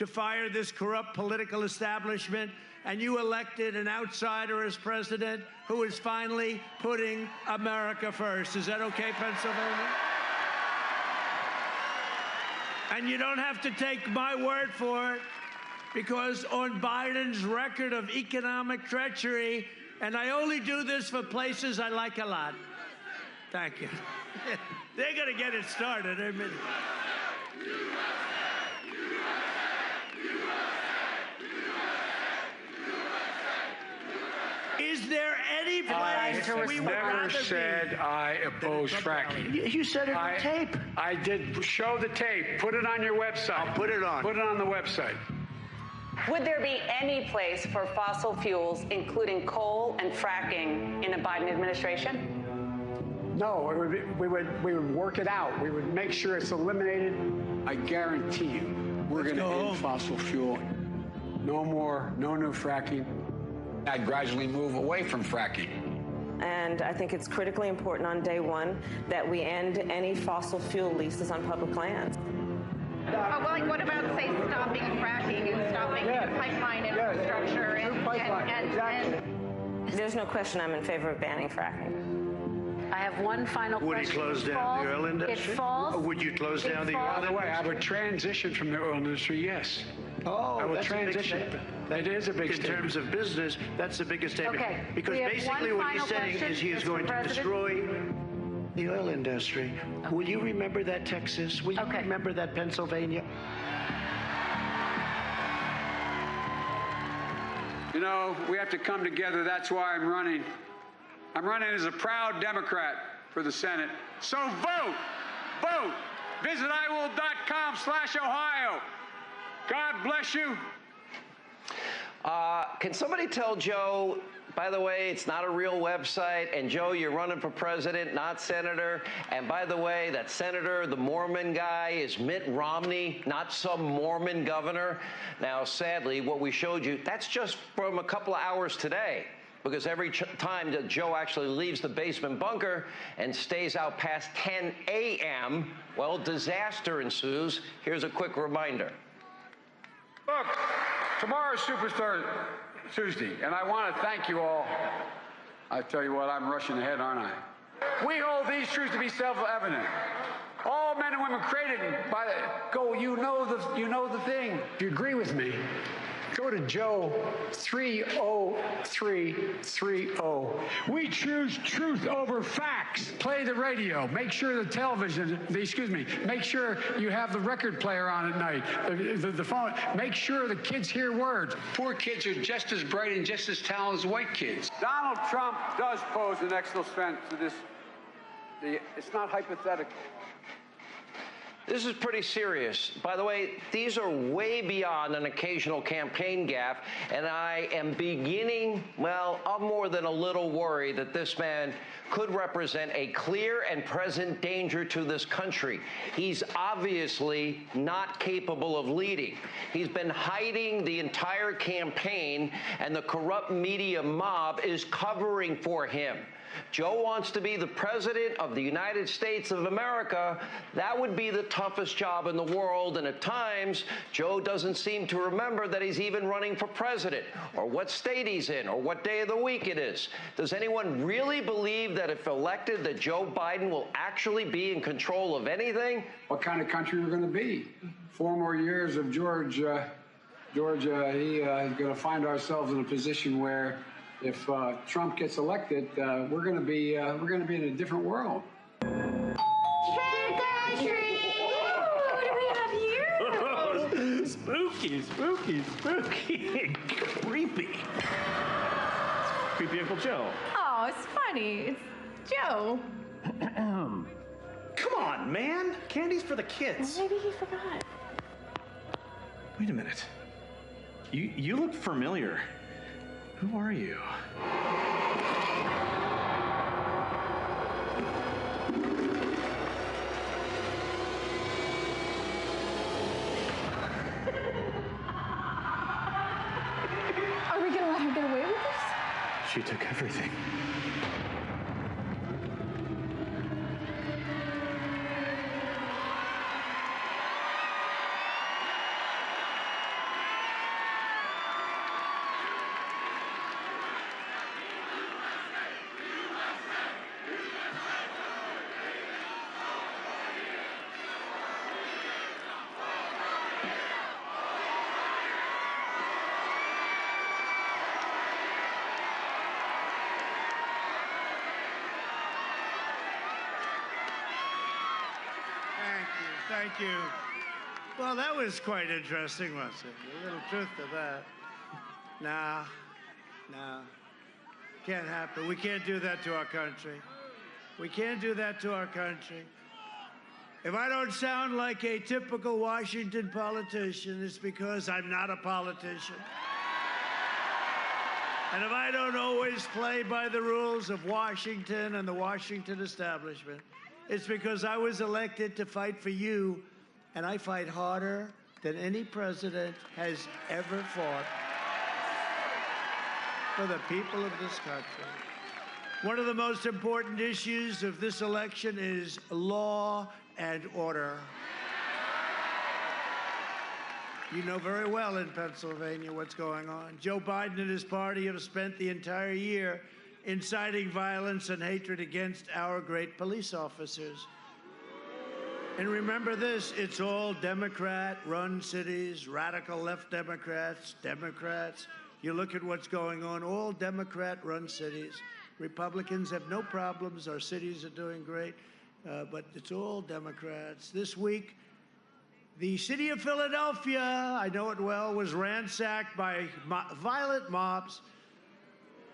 to fire this corrupt political establishment, and you elected an outsider as president who is finally putting America first. Is that okay, Pennsylvania? And you don't have to take my word for it, because on Biden's record of economic treachery, and I only do this for places I like a lot. Thank you. They're going to get it started in a minute. Is there any place we would rather be? I never said I oppose fracking. You said it on tape. I did show the tape. Put it on your website. I'll put it on. Put it on the website. Would there be any place for fossil fuels, including coal and fracking, in a Biden administration? No, we would work it out. We would make sure it's eliminated. I guarantee you, we're going to end fossil fuel. No more, no new fracking. I'd gradually move away from fracking. And I think it's critically important on day one that we end any fossil fuel leases on public lands. Well, like, what about, say, stopping fracking and stopping pipeline infrastructure and There's no question I'm in favor of banning fracking. I have one final question. Would he close down the oil industry? It falls. Would you close down the oil By industry? the way, I would transition from the oil industry, yes. Oh, I will that's transition. a big statement. That is a big In statement. terms of business, that's the biggest statement. Okay. Because We have basically one what he's final saying question, is he is Mr. going to President. destroy the oil industry. Okay. Will you remember that, Texas? Will you remember that, Pennsylvania? You know, we have to come together. That's why I'm running. I'm running as a proud Democrat for the Senate. So vote! Vote! Visit iwill.com/Ohio. God bless you. Can somebody tell Joe, by the way, it's not a real website, and Joe, you're running for president, not senator, and by the way, that senator, the Mormon guy, is Mitt Romney, not some Mormon governor. Now, sadly, what we showed you, that's just from a couple of hours today, because every time that Joe actually leaves the basement bunker and stays out past 10 a.m., well, disaster ensues. Here's a quick reminder. Look, tomorrow's Superstar Tuesday, and I want to thank you all. I tell you what, I'm rushing ahead, aren't I? We hold these truths to be self-evident. All men and women created by you know the thing. If you agree with me, go to Joe 30330. We choose truth over facts. Play the radio. Make sure make sure you have the record player on at night, the phone. Make sure the kids hear words. Poor kids are just as bright and just as talented as white kids. Donald Trump does pose an extra threat to this. It's not hypothetical. This is pretty serious. By the way, these are way beyond an occasional campaign gaffe, and I am beginning, well, I'm more than a little worried that this man could represent a clear and present danger to this country. He's obviously not capable of leading. He's been hiding the entire campaign, and the corrupt media mob is covering for him. Joe wants to be the president of the United States of America. That would be the toughest job in the world, and at times, Joe doesn't seem to remember that he's even running for president, or what state he's in, or what day of the week it is. Does anyone really believe that if elected, that Joe Biden will actually be in control of anything? What kind of country we're going to be? 4 more years of Georgia, is going to find ourselves in a position where if Trump gets elected, we're going to be in a different world. Trick or treat! What do we have here? Spooky, spooky, spooky. Creepy. It's creepy Uncle Joe. Oh, it's funny. It's Joe. Come on, man. Candy's for the kids. Maybe he forgot. Wait a minute. You look familiar. Who are you? Are we gonna let her get away with this? She took everything. Thank you. Well, that was quite interesting, wasn't it? A little truth to that. Nah. Can't happen. We can't do that to our country. We can't do that to our country. If I don't sound like a typical Washington politician, it's because I'm not a politician. And if I don't always play by the rules of Washington and the Washington establishment, it's because I was elected to fight for you, and I fight harder than any president has ever fought for the people of this country. One of the most important issues of this election is law and order. You know very well in Pennsylvania what's going on. Joe Biden and his party have spent the entire year inciting violence and hatred against our great police officers. And remember this, it's all Democrat-run cities, radical left Democrats. You look at what's going on, all Democrat-run cities. Republicans have no problems. Our cities are doing great, but it's all Democrats. This week, the city of Philadelphia, I know it well, was ransacked by violent mobs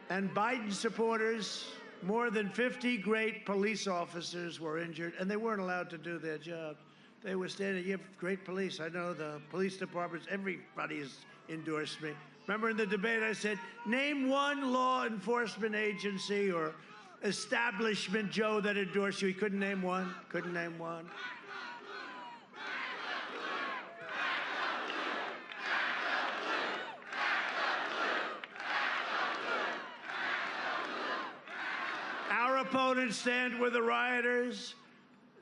and Biden supporters. More than 50 great police officers were injured, and they weren't allowed to do their job. They were standing, you have great police. I know the police departments, everybody has endorsed me. Remember in the debate I said, name one law enforcement agency or establishment, Joe, that endorsed you. He couldn't name one, couldn't name one. Our opponents stand with the rioters.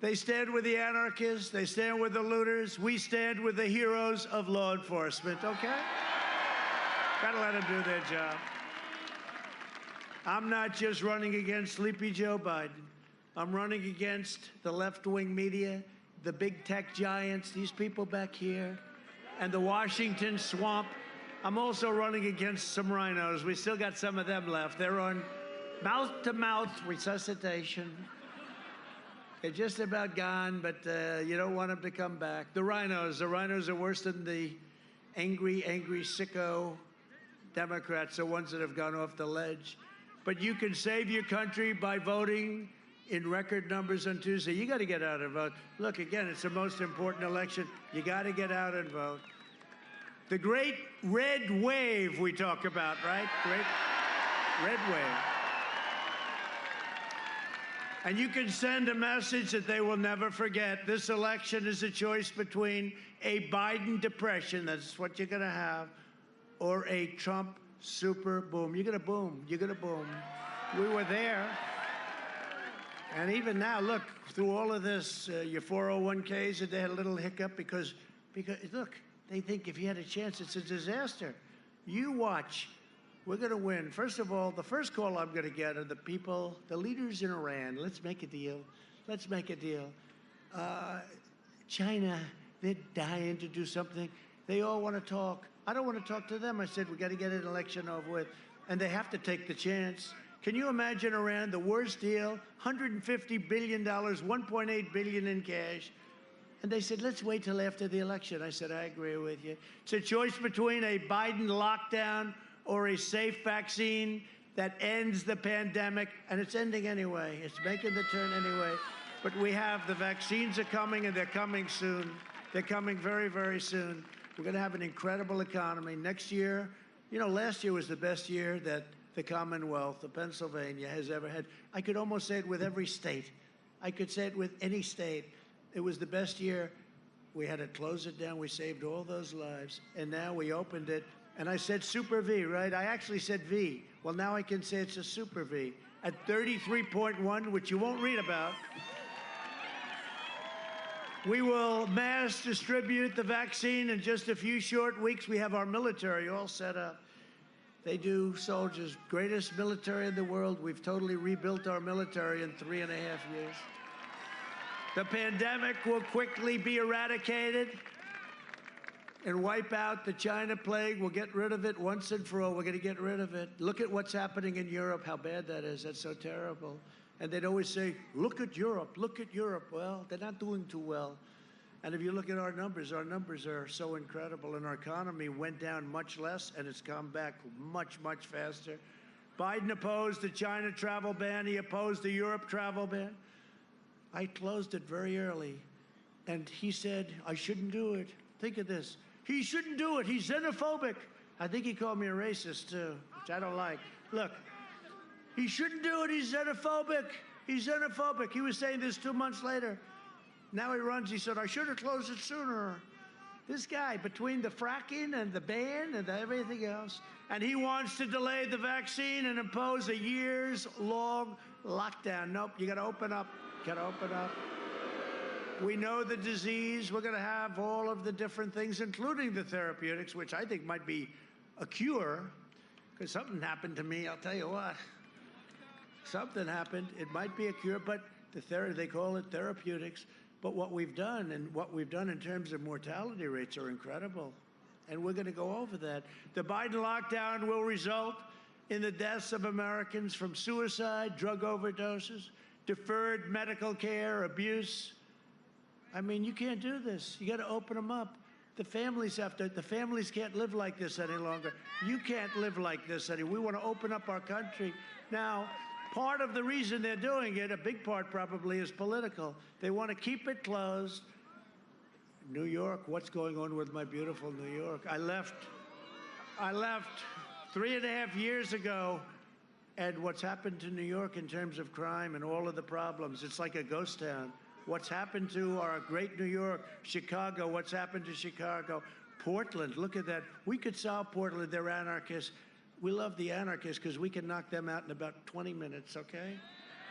They stand with the anarchists. They stand with the looters. We stand with the heroes of law enforcement, okay? Gotta let them do their job. I'm not just running against Sleepy Joe Biden. I'm running against the left-wing media, the big tech giants, these people back here, and the Washington swamp. I'm also running against some rhinos. We still got some of them left. They're on mouth-to-mouth resuscitation. They're just about gone, but you don't want them to come back. The rhinos are worse than the angry sicko Democrats, the ones that have gone off the ledge. But you can save your country by voting in record numbers on Tuesday. You got to get out and vote. Look, again, it's the most important election. You got to get out and vote. The great red wave we talk about, right? Great red wave. And you can send a message that they will never forget. This election is a choice between a Biden depression, that's what you're going to have, or a Trump super boom. You're going to boom. You're going to boom. We were there. And even now, look, through all of this, your 401ks, they had a little hiccup because, look, they think if you had a chance, it's a disaster. You watch. We're going to win. First of all, the first call I'm going to get are the people, the leaders in Iran. Let's make a deal. Let's make a deal. China, they're dying to do something. They all want to talk. I don't want to talk to them. I said, we got to get an election over with. And they have to take the chance. Can you imagine Iran, the worst deal, $150 billion, $1.8 billion in cash. And they said, let's wait till after the election. I said, I agree with you. It's a choice between a Biden lockdown or a safe vaccine that ends the pandemic, and it's ending anyway. It's making the turn anyway. But we have, the vaccines are coming, and they're coming soon. They're coming very, very soon. We're going to have an incredible economy. Next year, you know, last year was the best year that the Commonwealth of Pennsylvania has ever had. I could almost say it with every state. I could say it with any state. It was the best year. We had to close it down. We saved all those lives. And now we opened it. And I said Super V, right? I actually said V. Well, now I can say it's a Super V at 33.1, which you won't read about. We will mass distribute the vaccine in just a few short weeks. We have our military all set up. They do, soldiers, greatest military in the world. We've totally rebuilt our military in 3.5 years. The pandemic will quickly be eradicated and wipe out the China plague. We'll get rid of it once and for all. We're going to get rid of it. Look at what's happening in Europe, how bad that is. That's so terrible. And they'd always say, look at Europe, look at Europe. Well, they're not doing too well. And if you look at our numbers are so incredible, and our economy went down much less, and it's come back much, much faster. Biden opposed the China travel ban. He opposed the Europe travel ban. I closed it very early, and he said, I shouldn't do it. Think of this. He shouldn't do it. He's xenophobic. I think he called me a racist, too, which I don't like. Look, he shouldn't do it. He's xenophobic. He's xenophobic. He was saying this 2 months later. Now he runs. He said, I should have closed it sooner. This guy, between the fracking and the ban and everything else, and he wants to delay the vaccine and impose a years-long lockdown. Nope, you got to open up. Got to open up. We know the disease. We're going to have all of the different things, including the therapeutics, which I think might be a cure, because something happened to me. I'll tell you what. Something happened. It might be a cure, but they call it therapeutics. But what we've done in terms of mortality rates are incredible. And we're going to go over that. The Biden lockdown will result in the deaths of Americans from suicide, drug overdoses, deferred medical care, abuse. I mean, you can't do this. You got to open them up. The families can't live like this any longer. You can't live like this anymore. We want to open up our country. Now, part of the reason they're doing it, a big part probably, is political. They want to keep it closed. New York, what's going on with my beautiful New York? I left 3.5 years ago, and what's happened to New York in terms of crime and all of the problems, it's like a ghost town. What's happened to our great New York, Chicago, what's happened to Chicago, Portland, look at that. We could solve Portland, they're anarchists. We love the anarchists because we can knock them out in about 20 minutes, okay?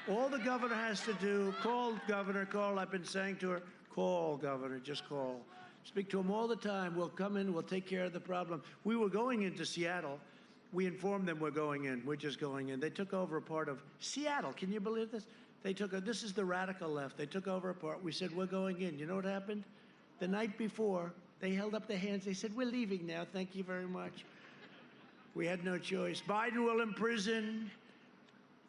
All the governor has to do, call governor, call, I've been saying to her, call governor, just call. Speak to him all the time. We'll come in, we'll take care of the problem. We were going into Seattle. We informed them we're going in, we're just going in. They took over a part of Seattle, can you believe this? This is the radical left. They took over a part. We said, we're going in. You know what happened? The night before, they held up their hands. They said, we're leaving now. Thank you very much. We had no choice. Biden will imprison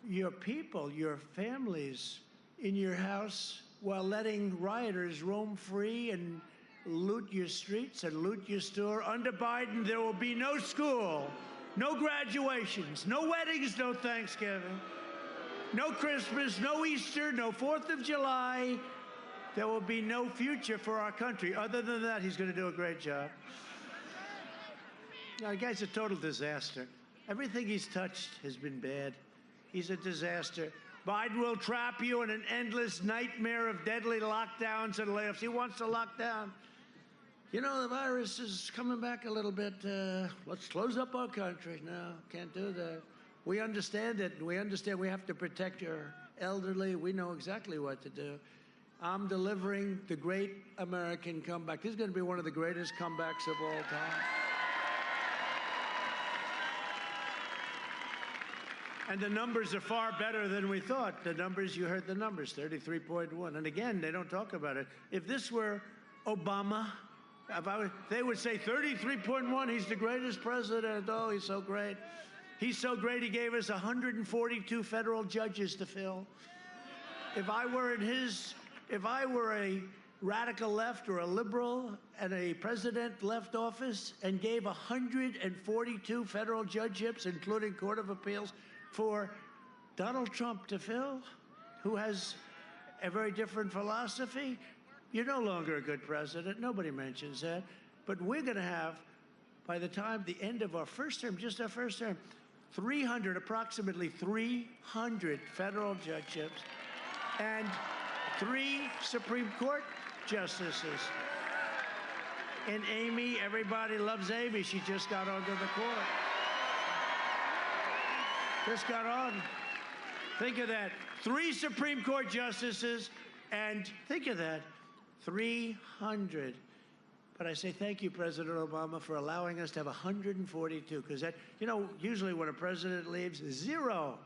your people, your families in your house while letting rioters roam free and loot your streets and loot your store. Under Biden, there will be no school, no graduations, no weddings, no Thanksgiving. No Christmas, no Easter, no 4th of July. There will be no future for our country. Other than that, he's going to do a great job. You know, the guy's a total disaster. Everything he's touched has been bad. He's a disaster. Biden will trap you in an endless nightmare of deadly lockdowns and layoffs. He wants to lock down. You know, the virus is coming back a little bit. Let's close up our country. No, can't do that. We understand it. We understand we have to protect your elderly. We know exactly what to do. I'm delivering the great American comeback. This is going to be one of the greatest comebacks of all time. And the numbers are far better than we thought. The numbers, you heard the numbers, 33.1. And again, they don't talk about it. If this were Obama, they would say 33.1, he's the greatest president. Oh, he's so great. He's so great, he gave us 142 federal judges to fill. If I were a radical left or a liberal and a president left office and gave 142 federal judgeships, including Court of Appeals, for Donald Trump to fill, who has a very different philosophy, you're no longer a good president. Nobody mentions that. But we're going to have, by the time the end of our first term, just our first term, approximately 300 federal judgeships and 3 Supreme Court justices. And Amy, everybody loves Amy. She just got onto the court. Just got on. Think of that. 3 Supreme Court justices, and think of that, 300. But I say thank you, President Obama, for allowing us to have 142, because that, you know, usually when a president leaves, 0.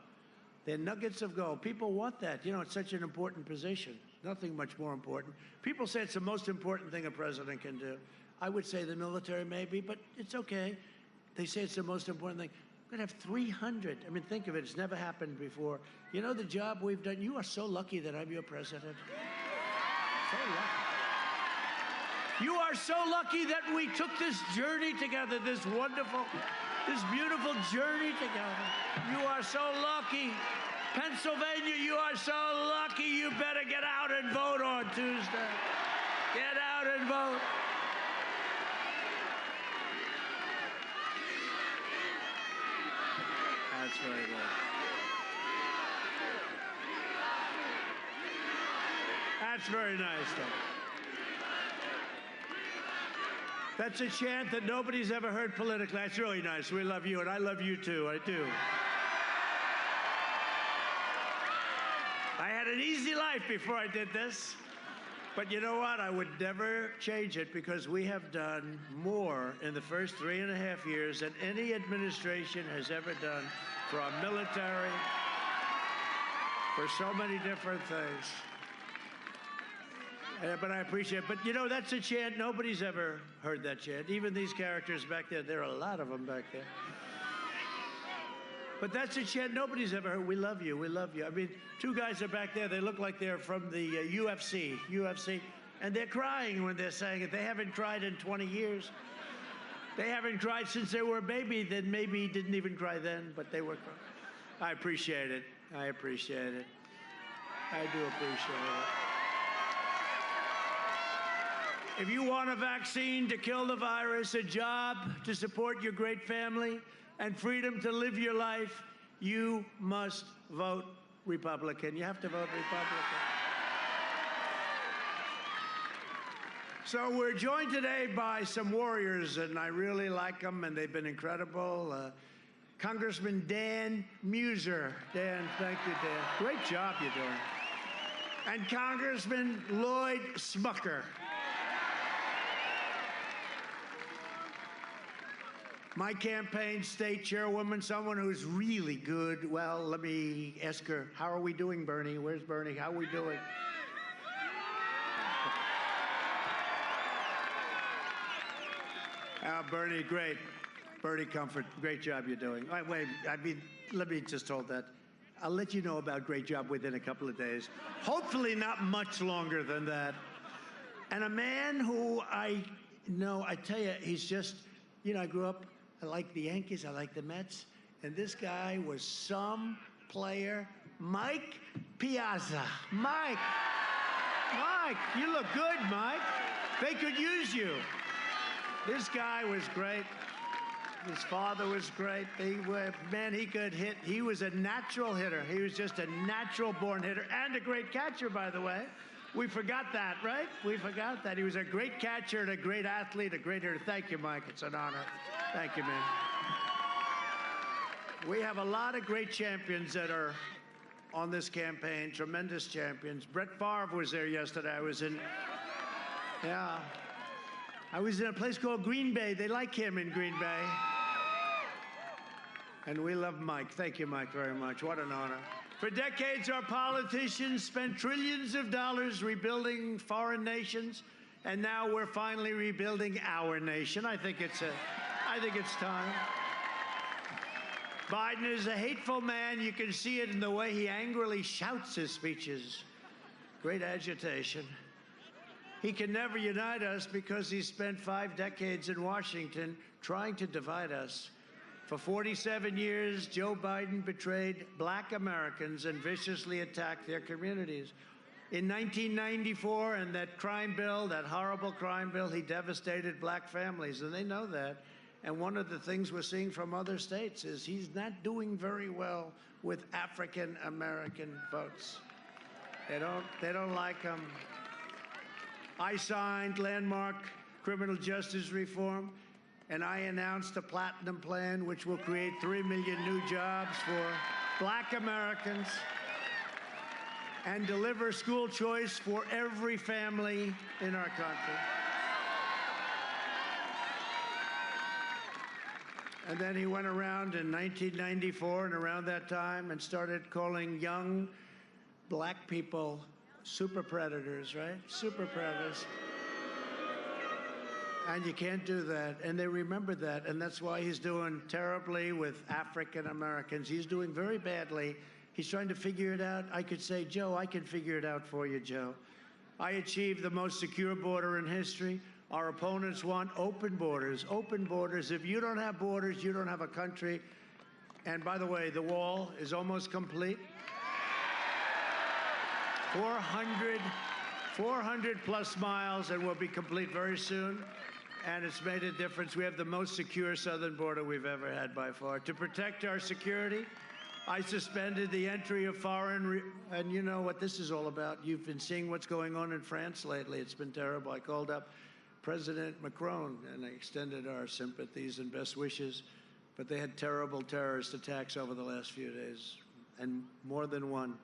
They're nuggets of gold. People want that. You know, it's such an important position. Nothing much more important. People say it's the most important thing a president can do. I would say the military maybe, but it's okay. They say it's the most important thing. We're going to have 300. I mean, think of it. It's never happened before. You know the job we've done? You are so lucky that I'm your president. So lucky. You are so lucky that we took this journey together, this wonderful, this beautiful journey together. You are so lucky. Pennsylvania, you are so lucky. You better get out and vote on Tuesday. Get out and vote. That's very good. That's very nice, though. That's a chant that nobody's ever heard politically. That's really nice. We love you, and I love you too. I do. I had an easy life before I did this. But you know what? I would never change it because we have done more in the first 3.5 years than any administration has ever done for our military, for so many different things. But I appreciate it. But you know, that's a chant. Nobody's ever heard that chant. Even these characters back there, there are a lot of them back there. But that's a chant nobody's ever heard. We love you. We love you. I mean, two guys are back there. They look like they're from the UFC. And they're crying when they're saying it. They haven't cried in 20 years. They haven't cried since they were a baby. Then maybe didn't even cry then, but they were crying. I appreciate it. I appreciate it. I do appreciate it. If you want a vaccine to kill the virus, a job to support your great family, and freedom to live your life, you must vote Republican. You have to vote Republican. So we're joined today by some warriors, and I really like them, and they've been incredible. Congressman Dan Muser. Dan, thank you, Dan. Great job you're doing. And Congressman Lloyd Smucker. My campaign state chairwoman, someone who's really good. Well, let me ask her, how are we doing, Bernie? Where's Bernie? How are we doing? Bernie, great. Bernie Comfort, great job you're doing. Wait, let me just hold that. I'll let you know about great job within a couple of days. Hopefully not much longer than that. And a man who I tell you, he's just, you know, I grew up, I like the Yankees, I like the Mets, and this guy was some player. Mike Piazza. Mike, you look good, Mike. They could use you. This guy was great. His father was great. He could hit. He was a natural hitter. He was just a natural-born hitter and a great catcher, by the way. We forgot that, right? We forgot that. He was a great catcher and a great athlete, a great hitter. Thank you, Mike. It's an honor. Thank you, man. We have a lot of great champions that are on this campaign, tremendous champions. Brett Favre was there yesterday. I was in a place called Green Bay. They like him in Green Bay. And we love Mike. Thank you, Mike, very much. What an honor. For decades, our politicians spent trillions of dollars rebuilding foreign nations, and now we're finally rebuilding our nation. I think it's time. Biden is a hateful man. You can see it in the way he angrily shouts his speeches. Great agitation. He can never unite us because he spent 5 decades in Washington trying to divide us. For 47 years, Joe Biden betrayed black Americans and viciously attacked their communities. In 1994, and that crime bill, that horrible crime bill, he devastated black families, and they know that. And one of the things we're seeing from other states is he's not doing very well with African American votes. They don't like him. I signed landmark criminal justice reform, and I announced a platinum plan which will create 3 million new jobs for black Americans and deliver school choice for every family in our country. And then he went around in 1994 and around that time and started calling young black people super predators, right? Super predators. And you can't do that. And they remember that. And that's why he's doing terribly with African Americans. He's doing very badly. He's trying to figure it out. I could say, Joe, I can figure it out for you, Joe. I achieved the most secure border in history. Our opponents want open borders. Open borders. If you don't have borders, you don't have a country. And by the way, the wall is almost complete. 400 plus miles, and will be complete very soon. And it's made a difference. We have the most secure southern border we've ever had by far. To protect our security, I suspended the entry of foreign, and you know what this is all about. You've been seeing what's going on in France lately. It's been terrible. I called up President Macron, and I extended our sympathies and best wishes. But they had terrible terrorist attacks over the last few days, and more than one.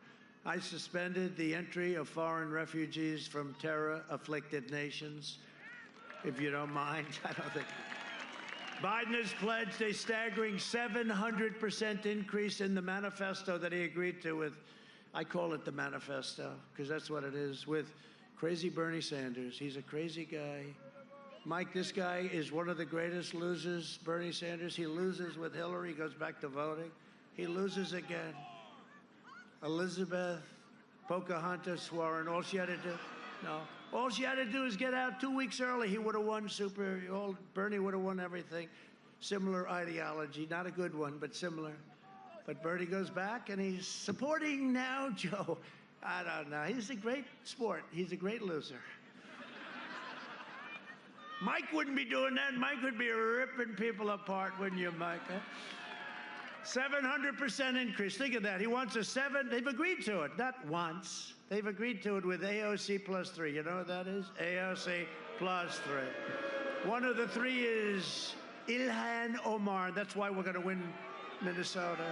I suspended the entry of foreign refugees from terror-afflicted nations. If you don't mind, I don't think. Biden has pledged a staggering 700% increase in the manifesto that he agreed to with, I call it the manifesto, because that's what it is, with crazy Bernie Sanders. He's a crazy guy. Mike, this guy is one of the greatest losers, Bernie Sanders. He loses with Hillary, goes back to voting. He loses again. Elizabeth, Pocahontas, Warren, all she had to do, no. All she had to do is get out 2 weeks early. He would have won Bernie would have won everything. Similar ideology, not a good one, but similar. But Bernie goes back, and he's supporting now Joe. I don't know. He's a great sport. He's a great loser. Mike wouldn't be doing that. Mike would be ripping people apart, wouldn't you, Mike? Huh? 700% increase. Think of that. He wants a 7. They've agreed to it. Not once. They've agreed to it with AOC plus 3. You know what that is? AOC plus 3. One of the 3 is Ilhan Omar. That's why we're going to win Minnesota.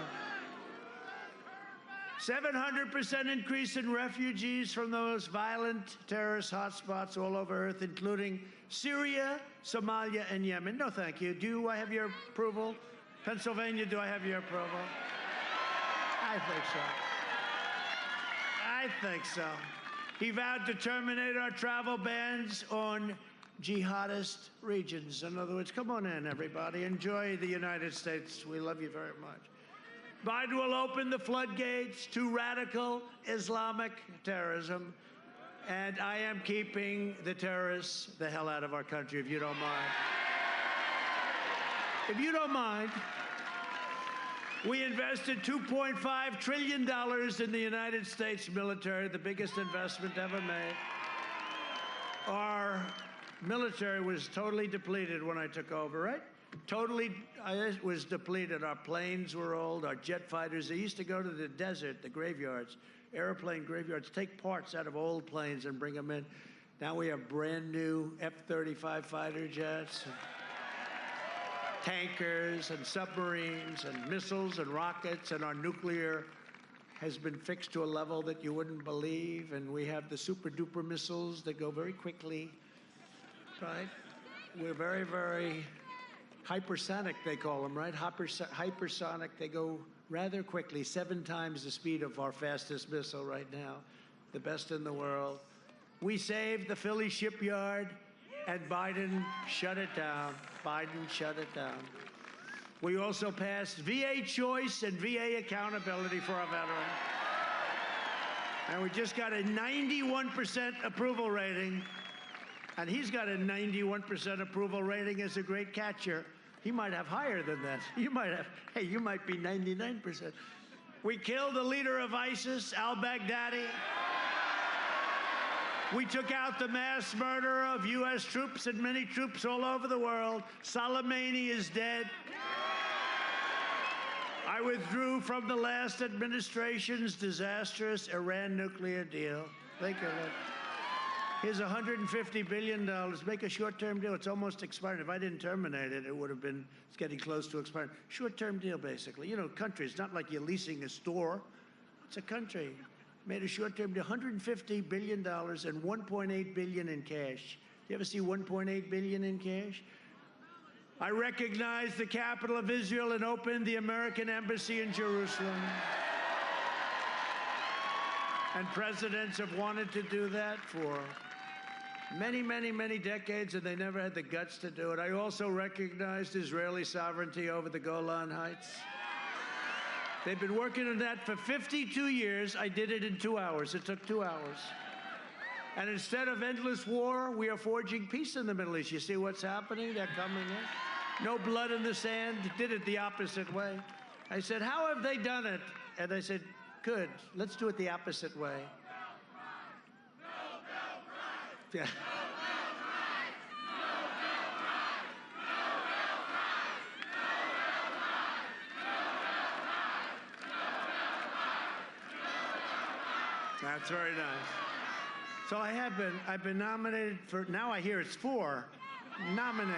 700% increase in refugees from those violent terrorist hotspots all over Earth, including Syria, Somalia, and Yemen. No, thank you. Do I have your approval? Pennsylvania, do I have your approval? I think so. I think so. He vowed to terminate our travel bans on jihadist regions. In other words, come on in, everybody. Enjoy the United States. We love you very much. Biden will open the floodgates to radical Islamic terrorism, and I am keeping the terrorists the hell out of our country, if you don't mind. If you don't mind, we invested $2.5 trillion in the United States military, the biggest investment ever made. Our military was totally depleted when I took over, right? Totally, it was depleted. Our planes were old, our jet fighters. They used to go to the desert, the graveyards, airplane graveyards, take parts out of old planes and bring them in. Now we have brand new F-35 fighter jets, and tankers and submarines and missiles and rockets, and our nuclear has been fixed to a level that you wouldn't believe. And we have the super duper missiles that go very quickly, right? We're very, very hypersonic, they call them, right? Hypersonic, they go rather quickly, 7 times the speed of our fastest missile right now, the best in the world. We saved the Philly shipyard, and Biden shut it down. Biden shut it down. We also passed VA choice and VA accountability for our veterans. And we just got a 91% approval rating. And he's got a 91% approval rating as a great catcher. He might have higher than that. You might have, hey, you might be 99%. We killed the leader of ISIS, al-Baghdadi. We took out the mass murder of U.S. troops and many troops all over the world. Soleimani is dead. I withdrew from the last administration's disastrous Iran nuclear deal. Think of it. Here's $150 billion. Make a short-term deal. It's almost expired. If I didn't terminate it, it would have been, it's getting close to expiring. Short-term deal, basically. You know, countries, not like you're leasing a store. It's a country. Made a short-term deal, $150 billion and $1.8 billion in cash. You ever see $1.8 billion in cash? I recognized the capital of Israel and opened the American embassy in Jerusalem. And presidents have wanted to do that for many, many, many decades, and they never had the guts to do it. I also recognized Israeli sovereignty over the Golan Heights. They've been working on that for 52 years. I did it in 2 hours. It took 2 hours. And instead of endless war, we are forging peace in the Middle East. You see what's happening? They're coming in. No blood in the sand. Did it the opposite way. I said, how have they done it? And I said, good. Let's do it the opposite way. Yeah. That's very nice. So I've been nominated for, now I hear it's 4. Nominated.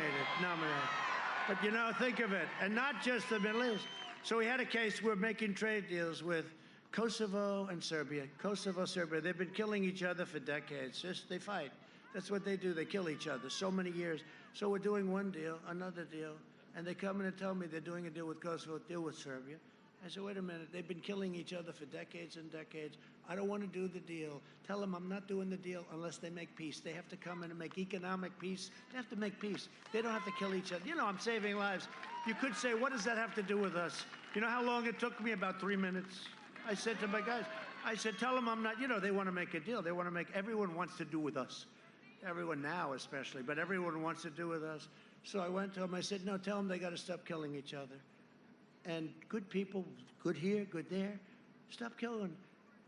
But you know, think of it, and not just the Middle East. So we had a case, we're making trade deals with Kosovo and Serbia. Kosovo, Serbia, they've been killing each other for decades. Just, they fight. That's what they do, they kill each other, so many years. So we're doing one deal, another deal, and they come in and tell me they're doing a deal with Kosovo, a deal with Serbia. I said, wait a minute, they've been killing each other for decades and decades. I don't want to do the deal. Tell them I'm not doing the deal unless they make peace. They have to come in and make economic peace. They have to make peace. They don't have to kill each other. You know, I'm saving lives. You could say, what does that have to do with us? You know how long it took me? About 3 minutes. I said to my guys, I said, tell them I'm not, you know, they want to make a deal. They want to make, everyone wants to do with us. Everyone now especially, but everyone wants to do with us. So I went to them, I said, no, tell them they got to stop killing each other. And good people, good here, good there, stop killing.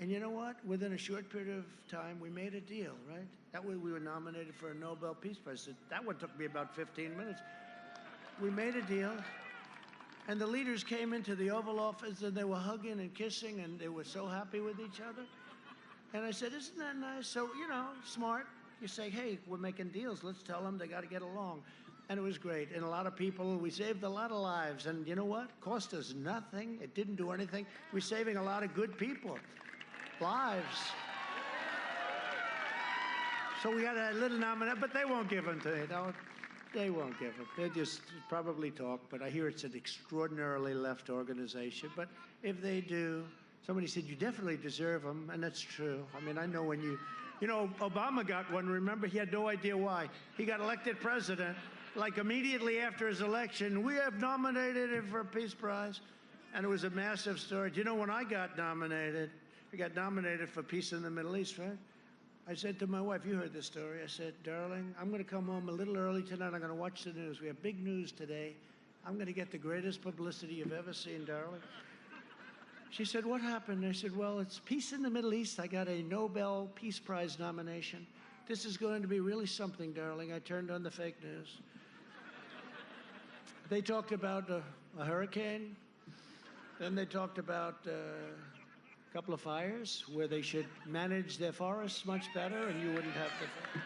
And you know what? Within a short period of time, we made a deal, right? That way we were nominated for a Nobel Peace Prize. That one took me about 15 minutes. We made a deal, and the leaders came into the Oval Office, and they were hugging and kissing, and they were so happy with each other. And I said, isn't that nice? So, you know, smart. You say, hey, we're making deals. Let's tell them they got to get along. And it was great. And a lot of people, we saved a lot of lives. And you know what? Cost us nothing. It didn't do anything. We're saving a lot of good people. Lives. So we got a little nomination, but they won't give them to me. They won't give them. They just probably talk, but I hear it's an extraordinarily left organization. But if they do, somebody said, you definitely deserve them, and that's true. I mean, I know when you know, Obama got one, remember? He had no idea why. He got elected president. Like immediately after his election, we have nominated him for a Peace Prize. And it was a massive story. Do you know when I got nominated for peace in the Middle East, right? I said to my wife, you heard this story. I said, darling, I'm going to come home a little early tonight. I'm going to watch the news. We have big news today. I'm going to get the greatest publicity you've ever seen, darling. She said, what happened? I said, well, it's peace in the Middle East. I got a Nobel Peace Prize nomination. This is going to be really something, darling. I turned on the fake news. They talked about a hurricane. Then they talked about a couple of fires where they should manage their forests much better and you wouldn't have to,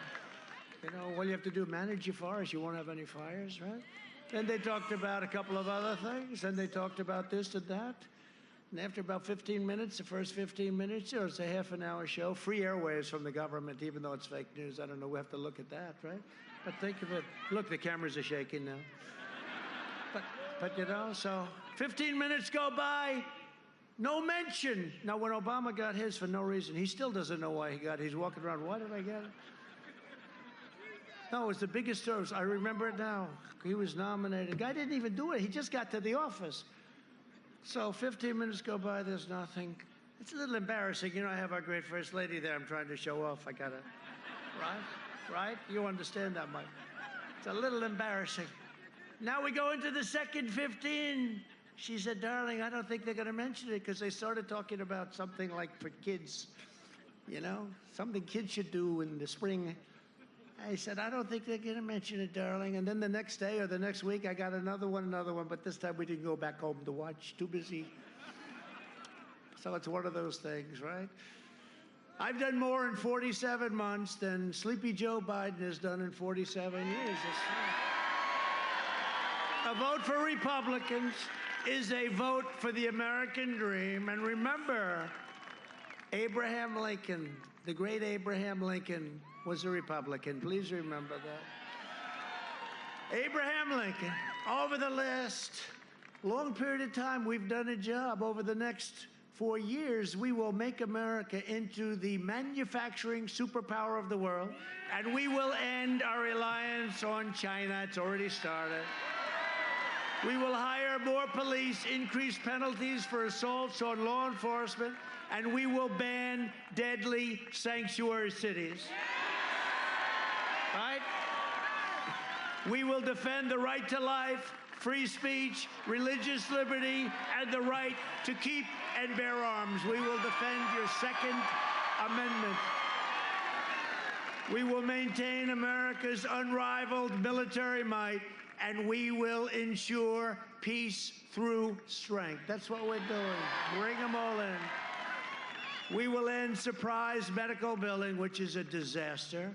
you know, all you have to do, manage your forest, you won't have any fires, right? Then they talked about a couple of other things. Then they talked about this and that. And after about 15 minutes, the first 15 minutes, it's a half-an-hour show, free airwaves from the government, even though it's fake news. I don't know, we have to look at that, right? But think of it. Look, the cameras are shaking now. But you know, so 15 minutes go by, no mention. Now, when Obama got his for no reason, he still doesn't know why he got it. He's walking around, why did I get it? No, it was the biggest story. I remember it now. He was nominated. The guy didn't even do it. He just got to the office. So 15 minutes go by, there's nothing. It's a little embarrassing. You know, I have our great First Lady there. I'm trying to show off. I got to, right? You understand that, Mike? It's a little embarrassing. Now we go into the second 15. She said, darling, I don't think they're going to mention it because they started talking about something like for kids, you know, something kids should do in the spring. I said, I don't think they're going to mention it, darling. And then the next day or the next week, I got another one, but this time we didn't go back home to watch. Too busy. So it's one of those things, right? I've done more in 47 months than Sleepy Joe Biden has done in 47 years. A vote for Republicans is a vote for the American dream. And remember, Abraham Lincoln, the great Abraham Lincoln, was a Republican. Please remember that. Abraham Lincoln, over the last long period of time, we've done a job. Over the next 4 years, we will make America into the manufacturing superpower of the world, and we will end our reliance on China. It's already started. We will hire more police, increase penalties for assaults on law enforcement, and we will ban deadly sanctuary cities. Right? We will defend the right to life, free speech, religious liberty, and the right to keep and bear arms. We will defend your Second Amendment. We will maintain America's unrivaled military might, and we will ensure peace through strength. That's what we're doing. Bring them all in. We will end surprise medical billing, which is a disaster.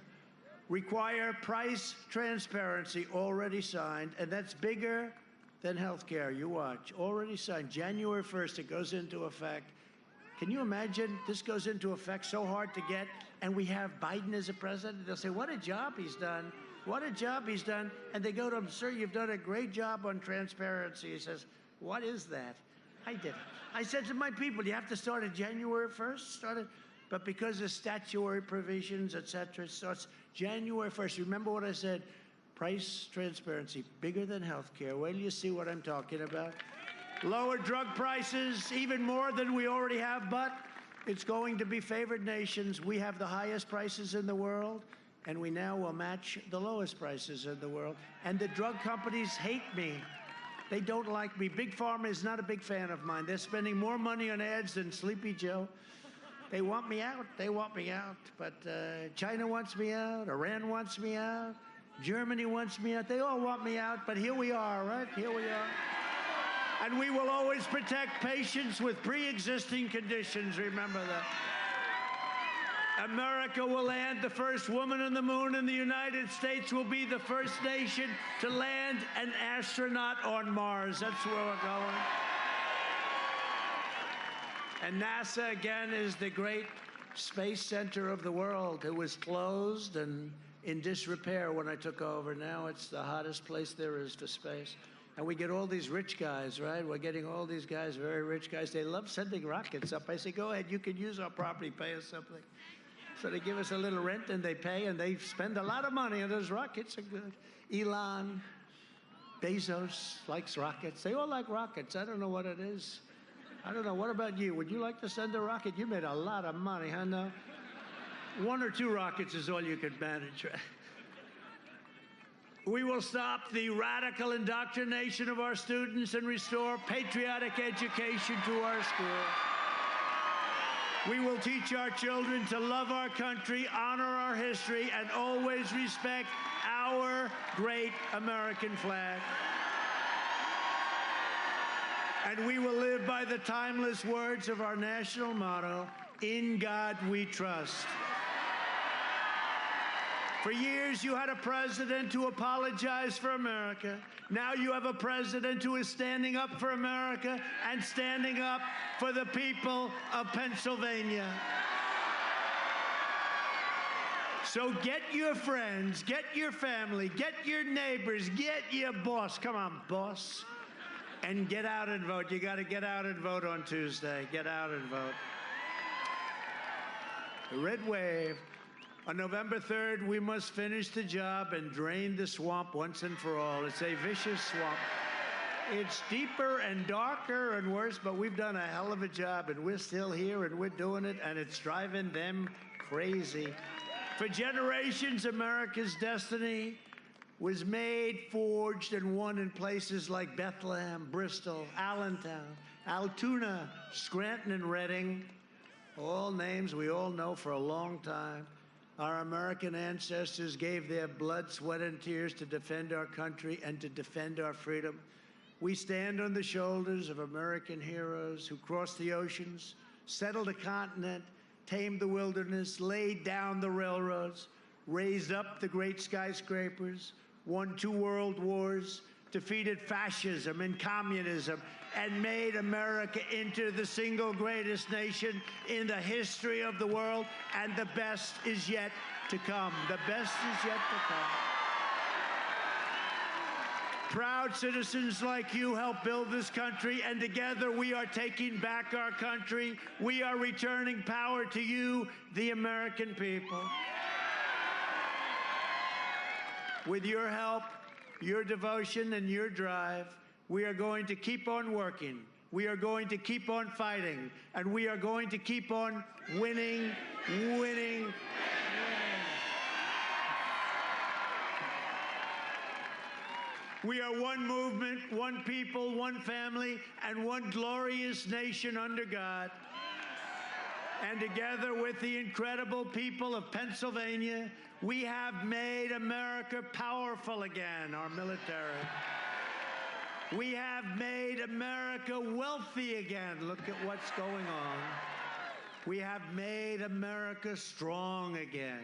Require price transparency, already signed, and that's bigger than health care. You watch. Already signed. January 1st, it goes into effect. Can you imagine? This goes into effect, so hard to get, and we have Biden as a president. They'll say, what a job he's done. What a job he's done. And they go to him, sir, you've done a great job on transparency. He says, what is that? I did it. I said to my people, you have to start at January 1st? But because of statutory provisions, et cetera, it starts January 1st. Remember what I said? Price transparency, bigger than health care. Wait till you see what I'm talking about. Lower drug prices, even more than we already have, but it's going to be favored nations. We have the highest prices in the world, and we now will match the lowest prices in the world. And the drug companies hate me. They don't like me. Big Pharma is not a big fan of mine. They're spending more money on ads than Sleepy Joe. They want me out. They want me out. But China wants me out. Iran wants me out. Germany wants me out. They all want me out. But here we are, right? Here we are. And we will always protect patients with pre-existing conditions. Remember that. America will land the first woman on the moon, and the United States will be the first nation to land an astronaut on Mars. That's where we're going. And NASA, again, is the great space center of the world. It was closed and in disrepair when I took over. Now it's the hottest place there is for space. And we get all these rich guys, right? We're getting all these guys, very rich guys. They love sending rockets up. I say, go ahead, you can use our property, pay us something. So they give us a little rent, and they pay, and they spend a lot of money, and those rockets are good. Elon, Bezos likes rockets. They all like rockets. I don't know what it is. I don't know. What about you? Would you like to send a rocket? You made a lot of money, huh? No? 1 or 2 rockets is all you could manage, right? We will stop the radical indoctrination of our students and restore patriotic education to our schools. We will teach our children to love our country, honor our history, and always respect our great American flag. And we will live by the timeless words of our national motto, "In God we trust." For years, you had a president who apologized for America. Now you have a president who is standing up for America and standing up for the people of Pennsylvania. So get your friends, get your family, get your neighbors, get your boss. Come on, boss. And get out and vote. You got to get out and vote on Tuesday. Get out and vote. The red wave. On November 3rd, we must finish the job and drain the swamp once and for all. It's a vicious swamp. It's deeper and darker and worse, but we've done a hell of a job, and we're still here, and we're doing it, and it's driving them crazy. For generations, America's destiny was made, forged, and won in places like Bethlehem, Bristol, Allentown, Altoona, Scranton, and Reading, all names we all know for a long time. Our American ancestors gave their blood, sweat, and tears to defend our country and to defend our freedom. We stand on the shoulders of American heroes who crossed the oceans, settled a continent, tamed the wilderness, laid down the railroads, raised up the great skyscrapers, won 2 world wars, defeated fascism and communism, and made America into the single greatest nation in the history of the world, and the best is yet to come. The best is yet to come. Proud citizens like you help build this country, and together we are taking back our country. We are returning power to you, the American people. With your help, your devotion, and your drive, We are going to keep on working. We are going to keep on fighting. And we are going to keep on winning, winning. We are one movement, one people, one family, and one glorious nation under God. And together with the incredible people of Pennsylvania, we have made America powerful again, our military. We have made America wealthy again. Look at what's going on. We have made America strong again.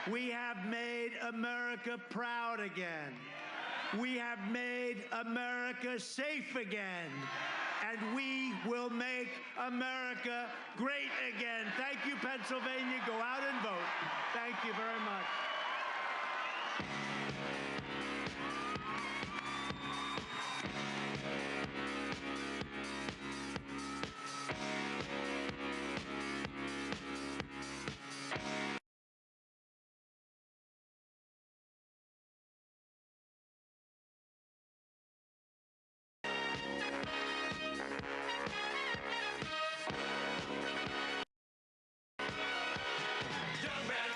We have made America proud again. We have made America safe again. And we will make America great again. Thank you, Pennsylvania. Go out and vote. Thank you very much. Young man,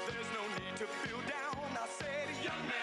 there's no need to feel down. I said, young man.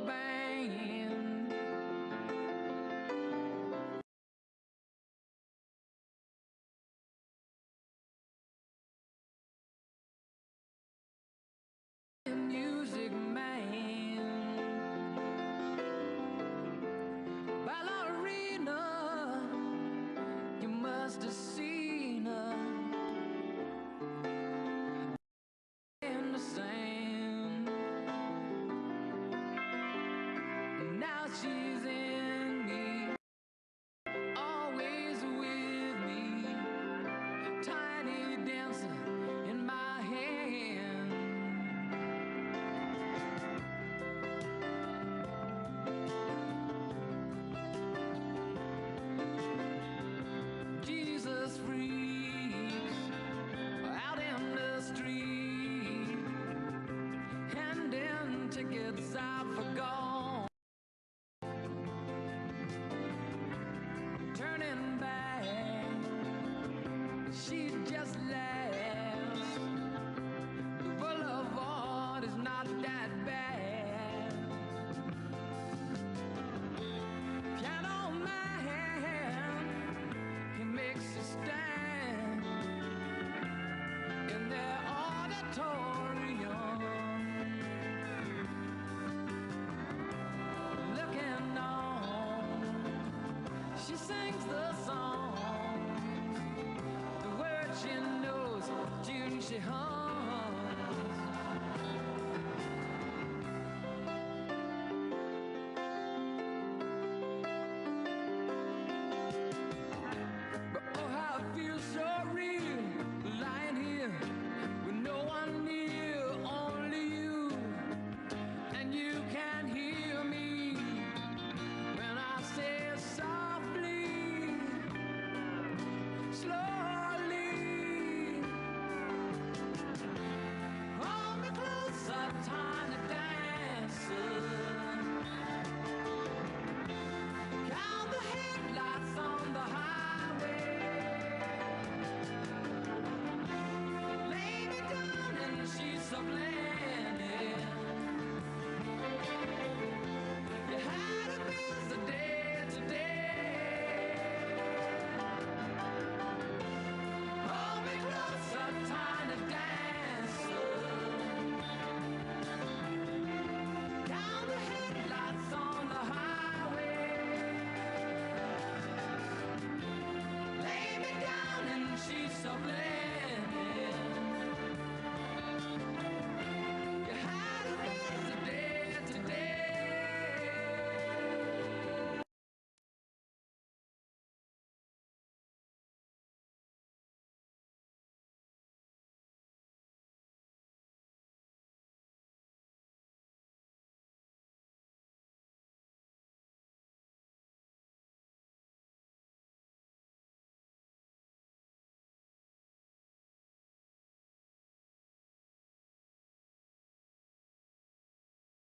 band. Music man, ballerina, you must have seen her in the sand. Now she's in me, always with me, tiny dancer in my hand. Jesus freaks out in the street, handing tickets out for gone. Turning back, she just laughs. The boulevard is not that bad. Piano man, he makes a stand in their auditorium, looking on. She sings the songs, the words she knows, tune she hums.